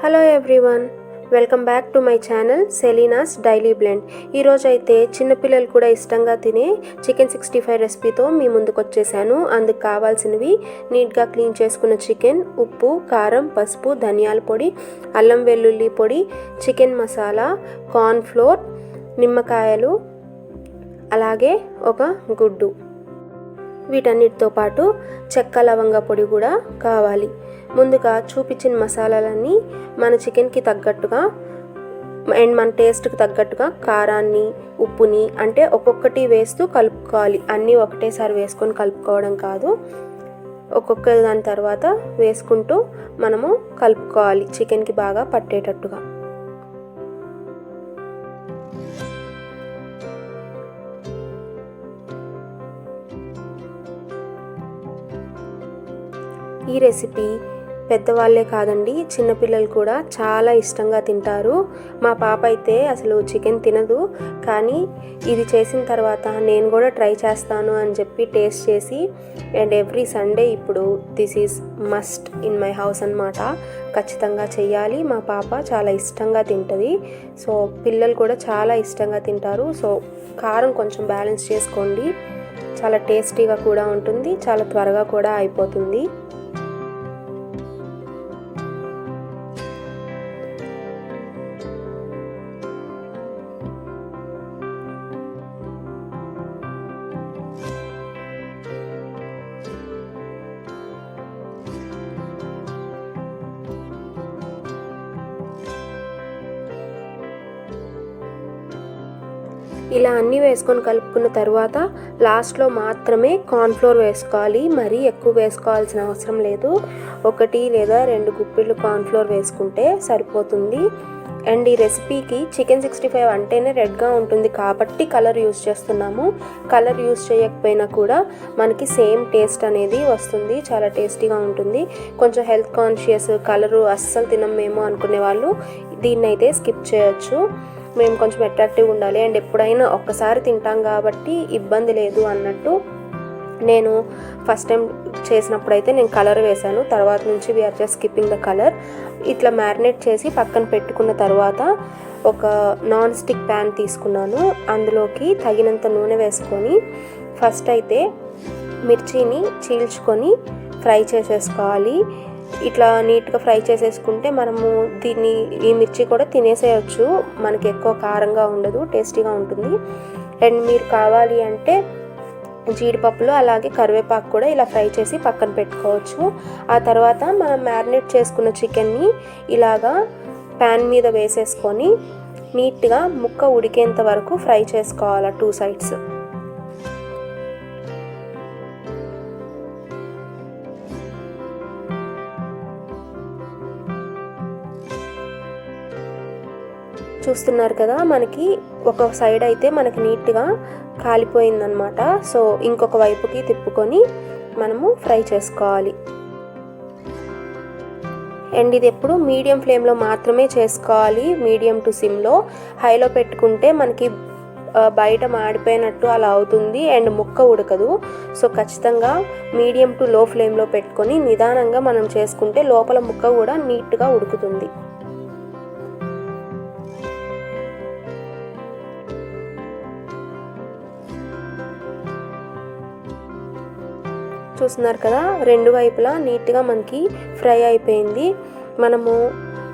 Hello everyone, welcome back to my channel Selina's daily blend. ఈరోజు అయితే చిన్నపిల్లలు కూడా ఇష్టంగా తినే చికెన్ 65 రెసిపీతో మీ ముందుకు వచ్చేసాను. అందుకు కావాల్సినవి నీట్గా క్లీన్ చేసుకున్న చికెన్, ఉప్పు, కారం, పసుపు, ధనియాల పొడి, అల్లం వెల్లుల్లి పొడి, చికెన్ మసాలా, కార్న్ ఫ్లోర్, నిమ్మకాయలు, అలాగే ఒక గుడ్డు. వీటన్నిటితో పాటు చెక్క లవంగ పొడి కూడా కావాలి. ముందుగా చూపించిన మసాలాలన్నీ మన చికెన్కి తగ్గట్టుగా అండ్ మన టేస్ట్కి తగ్గట్టుగా కారాన్ని, ఉప్పుని అంటే ఒక్కొక్కటి వేస్తూ కలుపుకోవాలి. అన్నీ ఒకటేసారి వేసుకొని కలుపుకోవడం కాదు, ఒక్కొక్క దాని తర్వాత వేసుకుంటూ మనము కలుపుకోవాలి చికెన్కి బాగా పట్టేటట్టుగా. ఈ రెసిపీ పెద్దవాళ్ళే కాదండి, చిన్నపిల్లలు కూడా చాలా ఇష్టంగా తింటారు. మా పాప అయితే అసలు చికెన్ తినదు, కానీ ఇది చేసిన తర్వాత నేను కూడా ట్రై చేస్తాను అని చెప్పి టేస్ట్ చేసి అండ్ ఎవ్రీ సండే ఇప్పుడు this is must in my house అన్నమాట. ఖచ్చితంగా చెయ్యాలి. మా పాప చాలా ఇష్టంగా తింటుంది. సో పిల్లలు కూడా చాలా ఇష్టంగా తింటారు. సో కారం కొంచెం బ్యాలెన్స్ చేసుకోండి, చాలా టేస్టీగా కూడా ఉంటుంది, చాలా త్వరగా కూడా అయిపోతుంది. ఇలా అన్నీ వేసుకొని కలుపుకున్న తర్వాత లాస్ట్లో మాత్రమే కార్న్ఫ్లోర్ వేసుకోవాలి. మరీ ఎక్కువ వేసుకోవాల్సిన అవసరం లేదు. 1 లేదా 2 గుప్పిళ్ళు కార్న్ఫ్లోర్ వేసుకుంటే సరిపోతుంది. అండ్ ఈ రెసిపీకి చికెన్ 65 అంటేనే రెడ్గా ఉంటుంది కాబట్టి కలర్ యూస్ చేస్తున్నాము. కలర్ యూస్ చేయకపోయినా కూడా మనకి సేమ్ టేస్ట్ అనేది వస్తుంది, చాలా టేస్టీగా ఉంటుంది. కొంచెం హెల్త్ కాన్షియస్, కలరు అస్సలు తినం మేము అనుకునే వాళ్ళు దీన్నైతే స్కిప్ చేయొచ్చు. మేము కొంచెం అట్రాక్టివ్గా ఉండాలి అండ్ ఎప్పుడైనా ఒక్కసారి తింటాం కాబట్టి ఇబ్బంది లేదు అన్నట్టు నేను ఫస్ట్ టైం చేసినప్పుడు అయితే నేను కలర్ వేశాను. తర్వాత నుంచి we are just skipping the colour. ఇట్లా మ్యారినేట్ చేసి పక్కన పెట్టుకున్న తర్వాత ఒక నాన్ స్టిక్ ప్యాన్ తీసుకున్నాను. అందులోకి తగినంత నూనె వేసుకొని ఫస్ట్ అయితే మిర్చిని చీల్చుకొని ఫ్రై చేసేసుకోవాలి. ఇట్లా నీట్గా ఫ్రై చేసేసుకుంటే మనము ఈ మిర్చి కూడా తినేసేయచ్చు, మనకి ఎక్కువ కారంగా ఉండదు, టేస్టీగా ఉంటుంది. అండ్ మీరు కావాలి అంటే జీడిపప్పులు అలాగే కరివేపాకు కూడా ఇలా ఫ్రై చేసి పక్కన పెట్టుకోవచ్చు. ఆ తర్వాత మనం మ్యారినేట్ చేసుకున్న చికెన్ని ఇలాగా ప్యాన్ మీద వేసేసుకొని నీట్గా ముక్క ఉడికేంత వరకు ఫ్రై చేసుకోవాలి 2 సైడ్స్. చూస్తున్నారు కదా, మనకి ఒక సైడ్ అయితే మనకి నీట్గా కాలిపోయిందనమాట. సో ఇంకొక వైపుకి తిప్పుకొని మనము ఫ్రై చేసుకోవాలి. అండ్ ఇది ఎప్పుడు మీడియం ఫ్లేమ్లో మాత్రమే చేసుకోవాలి, మీడియం టు సిమ్లో. హైలో పెట్టుకుంటే మనకి బయట మాడిపోయినట్టు అలా అవుతుంది అండ్ ముక్క ఉడకదు. సో ఖచ్చితంగా మీడియం టు లో ఫ్లేమ్లో పెట్టుకొని నిదానంగా మనం చేసుకుంటే లోపల ముక్క కూడా నీట్గా ఉడుకుతుంది. చూస్తున్నారు కదా, 2 వైపులా నీట్గా మనకి ఫ్రై అయిపోయింది. మనము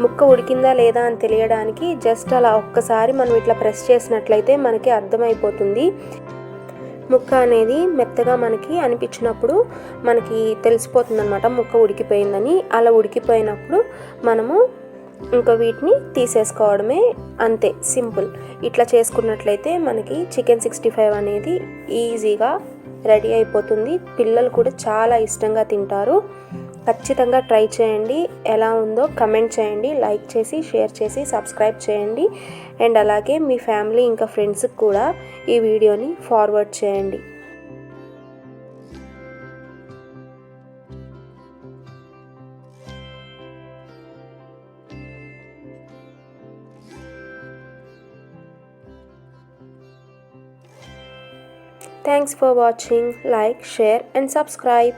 ముక్క ఉడికిందా లేదా అని తెలియడానికి జస్ట్ అలా ఒక్కసారి మనం ఇట్లా ప్రెస్ చేసినట్లయితే మనకి అర్థమైపోతుంది. ముక్క అనేది మెత్తగా మనకి అనిపించినప్పుడు మనకి తెలిసిపోతుంది అనమాట ముక్క ఉడికిపోయిందని. అలా ఉడికిపోయినప్పుడు మనము ఇంకా వీటిని తీసేసుకోవడమే, అంతే, సింపుల్. ఇట్లా చేసుకున్నట్లయితే మనకి చికెన్ 65 అనేది ఈజీగా రెడీ అయిపోతుంది. పిల్లలు కూడా చాలా ఇష్టంగా తింటారు. ఖచ్చితంగా ట్రై చేయండి. ఎలా ఉందో కమెంట్ చేయండి, లైక్ చేసి షేర్ చేసి సబ్స్క్రైబ్ చేయండి. అండ్ అలాగే మీ ఫ్యామిలీ ఇంకా ఫ్రెండ్స్కి కూడా ఈ వీడియోని ఫార్వర్డ్ చేయండి. Thanks for watching. Like, share and subscribe.